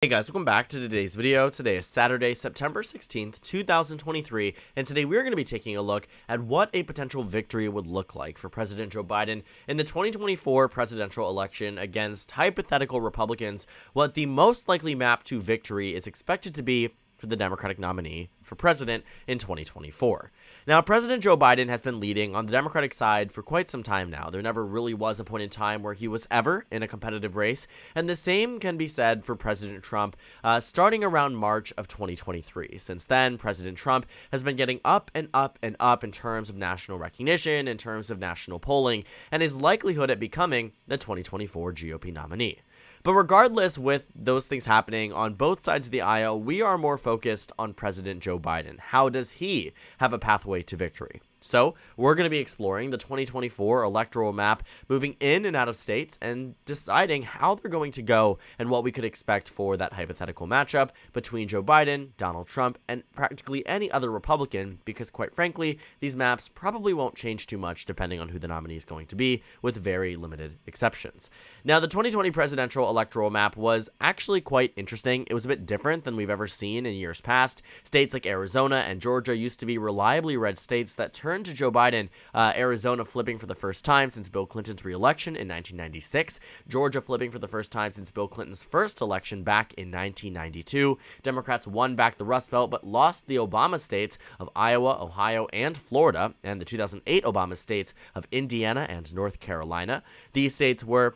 Hey guys, welcome back to today's video. Today is Saturday, September 16th, 2023, and today we're going to be taking a look at what a potential victory would look like for President Joe Biden in the 2024 presidential election against hypothetical Republicans, what the most likely map to victory is expected to be for the Democratic nominee for president in 2024. Now, President Joe Biden has been leading on the Democratic side for quite some time now. There never really was a point in time where he was ever in a competitive race, and the same can be said for President Trump starting around March of 2023. Since then, President Trump has been getting up and up and up in terms of national recognition, in terms of national polling, and his likelihood at becoming the 2024 GOP nominee. But regardless, with those things happening on both sides of the aisle, we are more focused on President Joe Biden. How does he have a pathway to victory? So, we're going to be exploring the 2024 electoral map, moving in and out of states, and deciding how they're going to go and what we could expect for that hypothetical matchup between Joe Biden, Donald Trump, and practically any other Republican, because quite frankly, these maps probably won't change too much depending on who the nominee is going to be, with very limited exceptions. Now, the 2020 presidential electoral map was actually quite interesting. It was a bit different than we've ever seen in years past. States like Arizona and Georgia used to be reliably red states that turned to Joe Biden, Arizona flipping for the first time since Bill Clinton's re-election in 1996, Georgia flipping for the first time since Bill Clinton's first election back in 1992. Democrats won back the Rust Belt but lost the Obama states of Iowa, Ohio, and Florida, and the 2008 Obama states of Indiana and North Carolina. These states were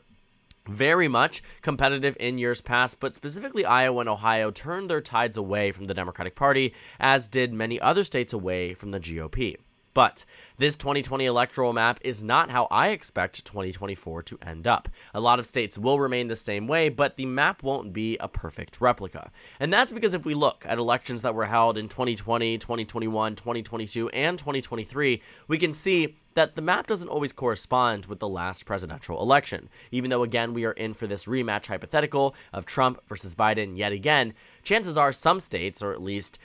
very much competitive in years past, but specifically Iowa and Ohio turned their tides away from the Democratic Party, as did many other states away from the GOP. But this 2020 electoral map is not how I expect 2024 to end up. A lot of states will remain the same way, but the map won't be a perfect replica. And that's because if we look at elections that were held in 2020, 2021, 2022, and 2023, we can see that the map doesn't always correspond with the last presidential election. Even though, again, we are in for this rematch hypothetical of Trump versus Biden yet again, chances are some states, or at least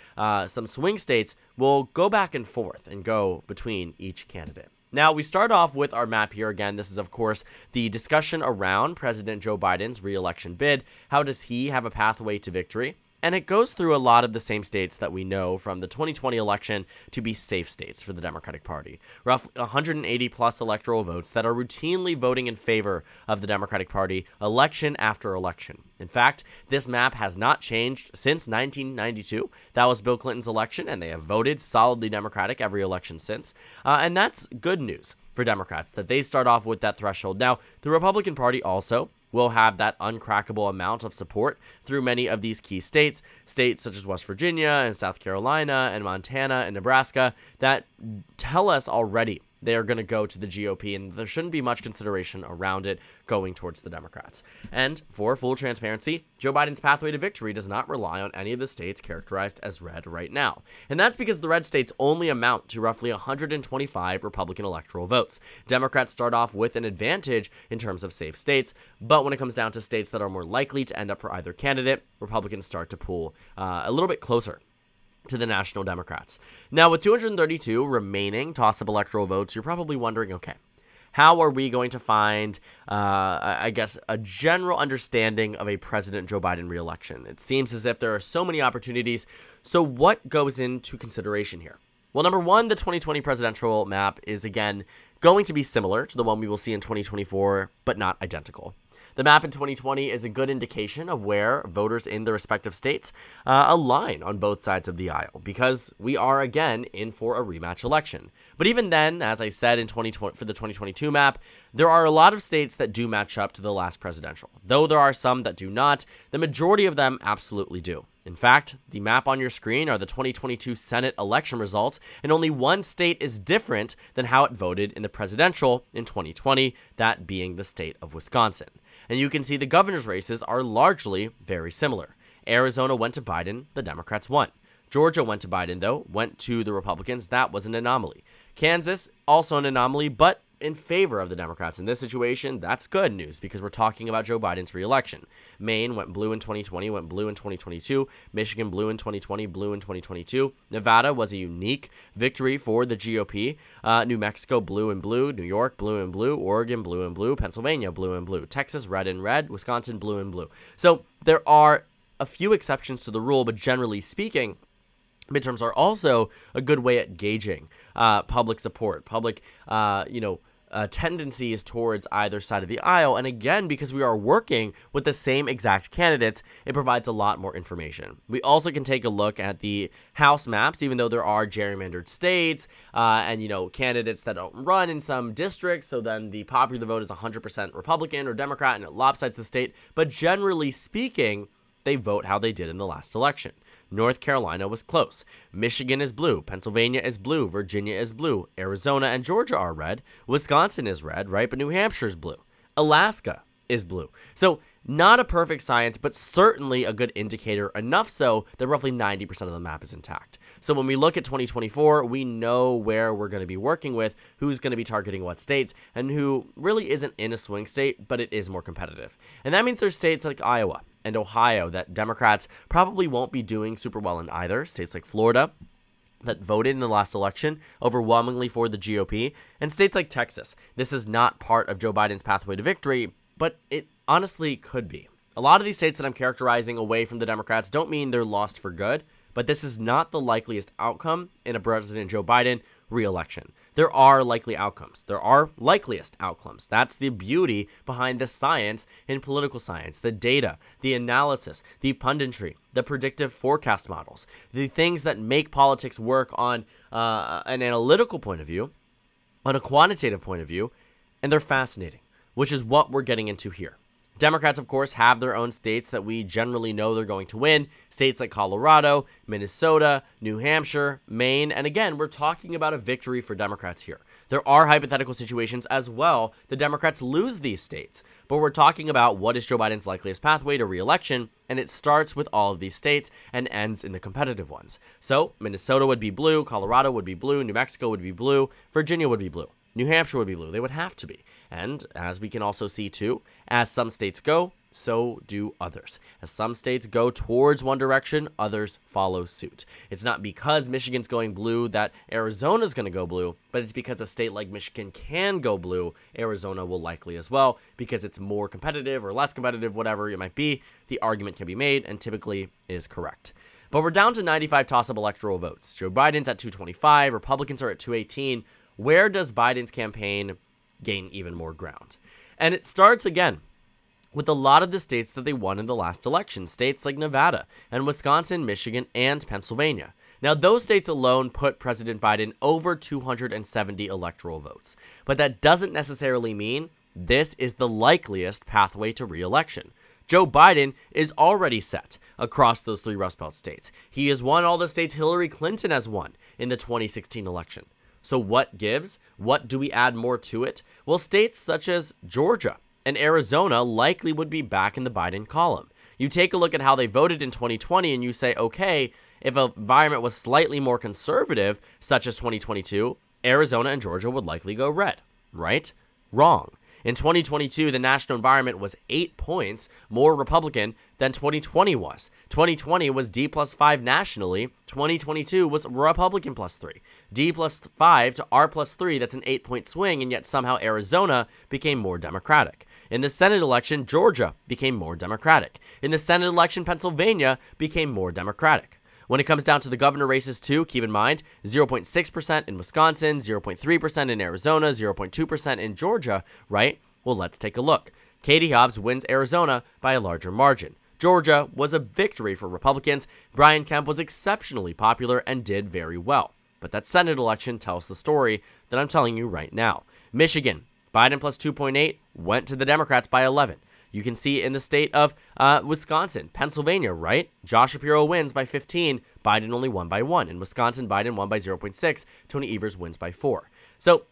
some swing states, will go back and forth and go between each candidate. Now, we start off with our map here. Again, this is, of course, the discussion around President Joe Biden's re-election bid. How does he have a pathway to victory? And it goes through a lot of the same states that we know from the 2020 election to be safe states for the Democratic Party. Roughly 180 plus electoral votes that are routinely voting in favor of the Democratic Party election after election. In fact, this map has not changed since 1992. That was Bill Clinton's election, and they have voted solidly Democratic every election since. And that's good news for Democrats, that they start off with that threshold. Now, the Republican Party also will have that uncrackable amount of support through many of these key states such as West Virginia and South Carolina and Montana and Nebraska, that tell us already they are going to go to the GOP, and there shouldn't be much consideration around it going towards the Democrats. And for full transparency, Joe Biden's pathway to victory does not rely on any of the states characterized as red right now. And that's because the red states only amount to roughly 125 Republican electoral votes. Democrats start off with an advantage in terms of safe states, but when it comes down to states that are more likely to end up for either candidate, Republicans start to pull a little bit closer to the National Democrats. Now, with 232 remaining toss-up electoral votes, you're probably wondering, okay, how are we going to find, I guess, a general understanding of a President Joe Biden re-election? It seems as if there are so many opportunities. So what goes into consideration here? Well, number one, the 2020 presidential map is, again, going to be similar to the one we will see in 2024, but not identical. The map in 2020 is a good indication of where voters in the respective states align on both sides of the aisle, because we are, again, in for a rematch election. But even then, as I said in 2020 for the 2022 map, there are a lot of states that do match up to the last presidential. Though there are some that do not, the majority of them absolutely do. In fact, the map on your screen are the 2022 Senate election results, and only one state is different than how it voted in the presidential in 2020, that being the state of Wisconsin. And you can see the governor's races are largely very similar. Arizona went to Biden, the Democrats won. Georgia went to Biden, though, went to the Republicans. That was an anomaly. Kansas, also an anomaly, but in favor of the Democrats. In this situation, that's good news because we're talking about Joe Biden's re-election. Maine went blue in 2020, went blue in 2022. Michigan blue in 2020, blue in 2022. Nevada was a unique victory for the GOP. New Mexico blue and blue. New York blue and blue. Oregon blue and blue. Pennsylvania blue and blue. Texas red and red. Wisconsin blue and blue. So there are a few exceptions to the rule, but generally speaking, midterms are also a good way at gauging public support, public, tendencies towards either side of the aisle. And again, because we are working with the same exact candidates, it provides a lot more information. We also can take a look at the House maps, even though there are gerrymandered states and, candidates that don't run in some districts. So then the popular vote is 100% Republican or Democrat and it lopsides the state. But generally speaking, they vote how they did in the last election. North Carolina was close. Michigan is blue. Pennsylvania is blue. Virginia is blue. Arizona and Georgia are red. Wisconsin is red, right? But New Hampshire is blue. Alaska is blue. So not a perfect science, but certainly a good indicator, enough so that roughly 90% of the map is intact. So when we look at 2024, we know where we're going to be working with, who's going to be targeting what states, and who really isn't in a swing state, but it is more competitive. And that means there's states like Iowa and Ohio that Democrats probably won't be doing super well in either. States like Florida that voted in the last election overwhelmingly for the GOP, and states like Texas. This is not part of Joe Biden's pathway to victory, but it honestly could be. A lot of these states that I'm characterizing away from the Democrats don't mean they're lost for good, but this is not the likeliest outcome in a President Joe Biden re-election. There are likely outcomes. There are likeliest outcomes. That's the beauty behind the science in political science, the data, the analysis, the punditry, the predictive forecast models, the things that make politics work on an analytical point of view, on a quantitative point of view, and they're fascinating, which is what we're getting into here. Democrats, of course, have their own states that we generally know they're going to win. States like Colorado, Minnesota, New Hampshire, Maine. And again, we're talking about a victory for Democrats here. There are hypothetical situations as well. The Democrats lose these states. But we're talking about what is Joe Biden's likeliest pathway to re-election. And it starts with all of these states and ends in the competitive ones. So Minnesota would be blue. Colorado would be blue. New Mexico would be blue. Virginia would be blue. New Hampshire would be blue. They would have to be. And as we can also see too, as some states go, so do others. As some states go towards one direction, others follow suit. It's not because Michigan's going blue that Arizona's going to go blue, but it's because a state like Michigan can go blue, Arizona will likely as well, because it's more competitive or less competitive, whatever it might be. The argument can be made and typically is correct. But we're down to 95 toss-up electoral votes. Joe Biden's at 225, Republicans are at 218. Where does Biden's campaign gain even more ground? And it starts again with a lot of the states that they won in the last election, states like Nevada and Wisconsin, Michigan, and Pennsylvania. Now, those states alone put President Biden over 270 electoral votes, but that doesn't necessarily mean this is the likeliest pathway to re-election. Joe Biden is already set across those three Rust Belt states. He has won all the states Hillary Clinton has won in the 2016 election. So what gives? What do we add more to it? Well, states such as Georgia and Arizona likely would be back in the Biden column. You take a look at how they voted in 2020 and you say, okay, if an environment was slightly more conservative, such as 2022, Arizona and Georgia would likely go red, right? Wrong. In 2022, the national environment was 8 points more Republican than 2020 was. 2020 was D plus 5 nationally. 2022 was Republican plus 3. D plus 5 to R plus 3, that's an 8-point swing, and yet somehow Arizona became more Democratic. In the Senate election, Georgia became more Democratic. In the Senate election, Pennsylvania became more Democratic. When it comes down to the governor races too, keep in mind, 0.6% in Wisconsin, 0.3% in Arizona, 0.2% in Georgia, right? Well, let's take a look. Katie Hobbs wins Arizona by a larger margin. Georgia was a victory for Republicans. Brian Kemp was exceptionally popular and did very well. But that Senate election tells the story that I'm telling you right now. Michigan, Biden plus 2.8 went to the Democrats by 11. You can see in the state of Wisconsin, Pennsylvania, right? Josh Shapiro wins by 15. Biden only won by 1. In Wisconsin, Biden won by 0.6. Tony Evers wins by 4. So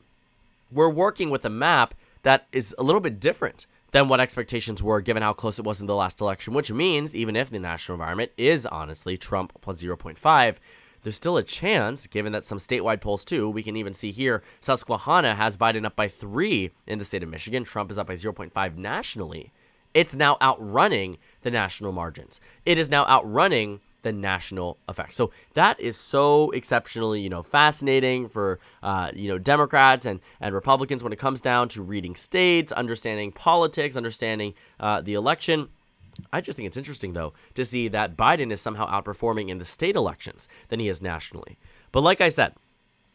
we're working with a map that is a little bit different than what expectations were given how close it was in the last election, which means even if the national environment is honestly Trump plus 0.5, there's still a chance, given that some statewide polls too, we can even see here, Susquehanna has Biden up by 3 in the state of Michigan. Trump is up by 0.5 nationally. It's now outrunning the national margins. It is now outrunning the national effect. So that is so exceptionally, fascinating for, Democrats and Republicans when it comes down to reading states, understanding politics, understanding the election. I just think it's interesting, though, to see that Biden is somehow outperforming in the state elections than he is nationally. But like I said,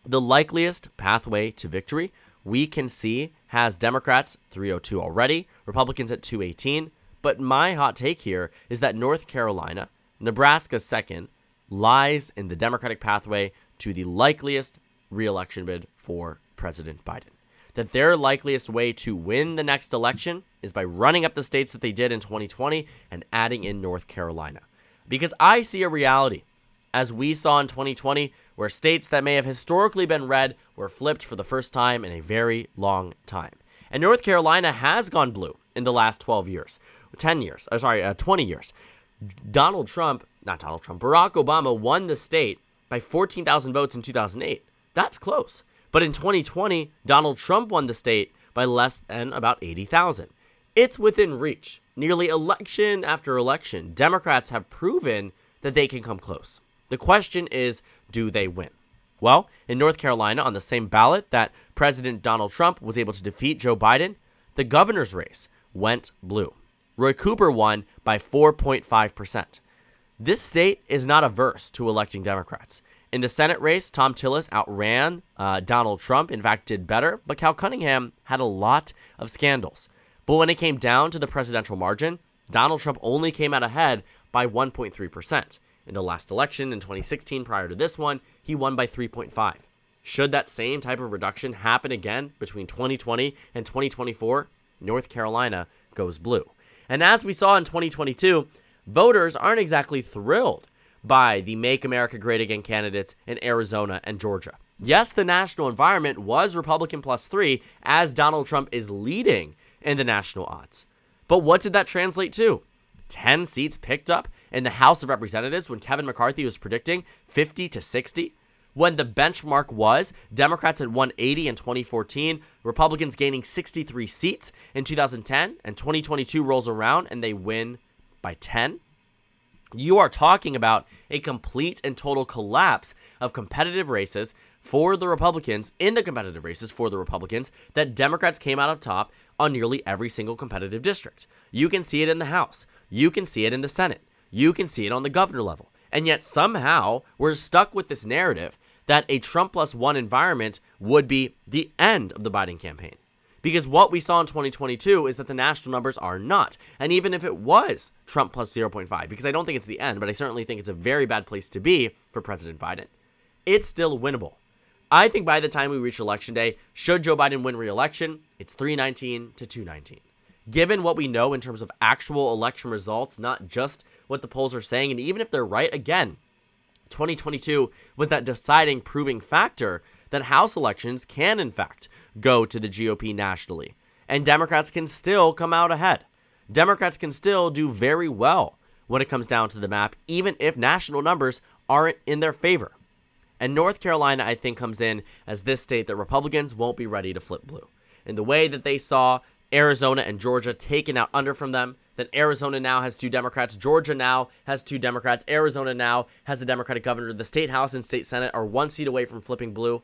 the likeliest pathway to victory we can see has Democrats 302 already, Republicans at 218. But my hot take here is that North Carolina, Nebraska second, lies in the Democratic pathway to the likeliest re-election bid for President Biden. That their likeliest way to win the next election is by running up the states that they did in 2020 and adding in North Carolina. Because I see a reality, as we saw in 2020, where states that may have historically been red were flipped for the first time in a very long time. And North Carolina has gone blue in the last 20 years. Barack Obama won the state by 14,000 votes in 2008. That's close. But in 2020, Donald Trump won the state by less than about 80,000. It's within reach. Nearly election after election, Democrats have proven that they can come close. The question is, do they win? Well, in North Carolina, on the same ballot that President Donald Trump was able to defeat Joe Biden, the governor's race went blue. Roy Cooper won by 4.5%. This state is not averse to electing Democrats. In the Senate race, Tom Tillis outran Donald Trump, in fact did better, but Cal Cunningham had a lot of scandals. But when it came down to the presidential margin, Donald Trump only came out ahead by 1.3%. In the last election in 2016, prior to this one, he won by 3.5. Should that same type of reduction happen again between 2020 and 2024, North Carolina goes blue. And as we saw in 2022, voters aren't exactly thrilled by the Make America Great Again candidates in Arizona and Georgia. Yes, the national environment was Republican +3 as Donald Trump is leading in the national odds. But what did that translate to? 10 seats picked up in the House of Representatives when Kevin McCarthy was predicting 50 to 60. When the benchmark was Democrats had won 80 in 2014, Republicans gaining 63 seats in 2010, and 2022 rolls around and they win by 10. You are talking about a complete and total collapse of competitive races for the Republicans, in the competitive races for the Republicans, that Democrats came out of top on nearly every single competitive district. You can see it in the House. You can see it in the Senate. You can see it on the governor level. And yet somehow we're stuck with this narrative that a Trump +1 environment would be the end of the Biden campaign. Because what we saw in 2022 is that the national numbers are not. And even if it was Trump plus 0.5, because I don't think it's the end, but I certainly think it's a very bad place to be for President Biden, it's still winnable. I think by the time we reach Election Day, should Joe Biden win re-election, it's 319 to 219. Given what we know in terms of actual election results, not just what the polls are saying, and even if they're right, again, 2022 was that deciding, proving factor that House elections can, in fact, go to the GOP nationally. And Democrats can still come out ahead. Democrats can still do very well when it comes down to the map, even if national numbers aren't in their favor. And North Carolina, I think, comes in as this state that Republicans won't be ready to flip blue. In the way that they saw Arizona and Georgia taken out under from them, that Arizona now has 2 Democrats, Georgia now has 2 Democrats, Arizona now has a Democratic governor, the state House and state Senate are 1 seat away from flipping blue.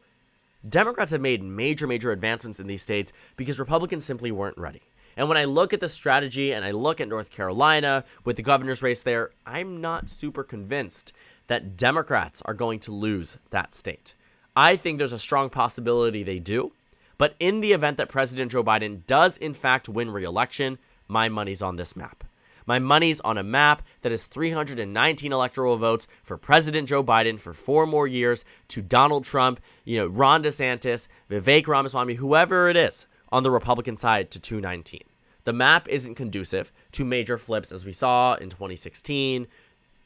Democrats have made major advancements in these states because Republicans simply weren't ready. And when I look at the strategy and I look at North Carolina with the governor's race there, I'm not super convinced that Democrats are going to lose that state. I think there's a strong possibility they do. But in the event that President Joe Biden does in fact win re-election, my money's on this map. My money's on a map that is 319 electoral votes for President Joe Biden for 4 more years to Donald Trump, Ron DeSantis, Vivek Ramaswamy, whoever it is on the Republican side to 219. The map isn't conducive to major flips as we saw in 2016,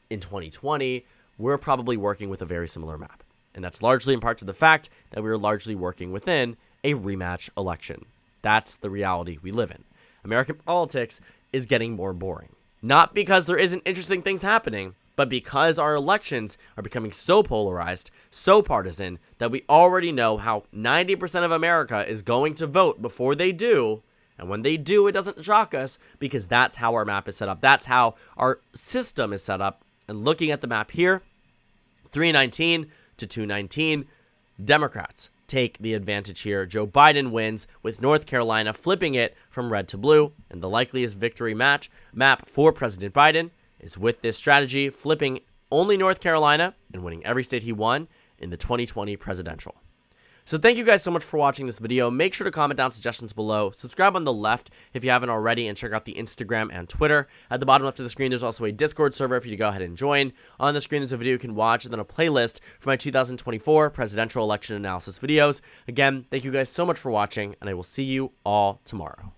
in 2020. We're probably working with a very similar map. And that's largely in part to the fact that we're largely working within a rematch election. That's the reality we live in. American politics is getting more boring. Not because there isn't interesting things happening, but because our elections are becoming so polarized, so partisan, that we already know how 90% of America is going to vote before they do. And when they do, it doesn't shock us because that's how our map is set up. That's how our system is set up. And looking at the map here, 319 to 219, Democrats take the advantage here. Joe Biden wins with North Carolina flipping it from red to blue, and the likeliest victory map for President Biden is with this strategy, flipping only North Carolina and winning every state he won in the 2020 presidential. So thank you guys so much for watching this video. Make sure to comment down suggestions below. Subscribe on the left if you haven't already, and check out the Instagram and Twitter. At the bottom left of the screen, there's also a Discord server for you to go ahead and join. On the screen, there's a video you can watch, and then a playlist for my 2024 presidential election analysis videos. Again, thank you guys so much for watching, and I will see you all tomorrow.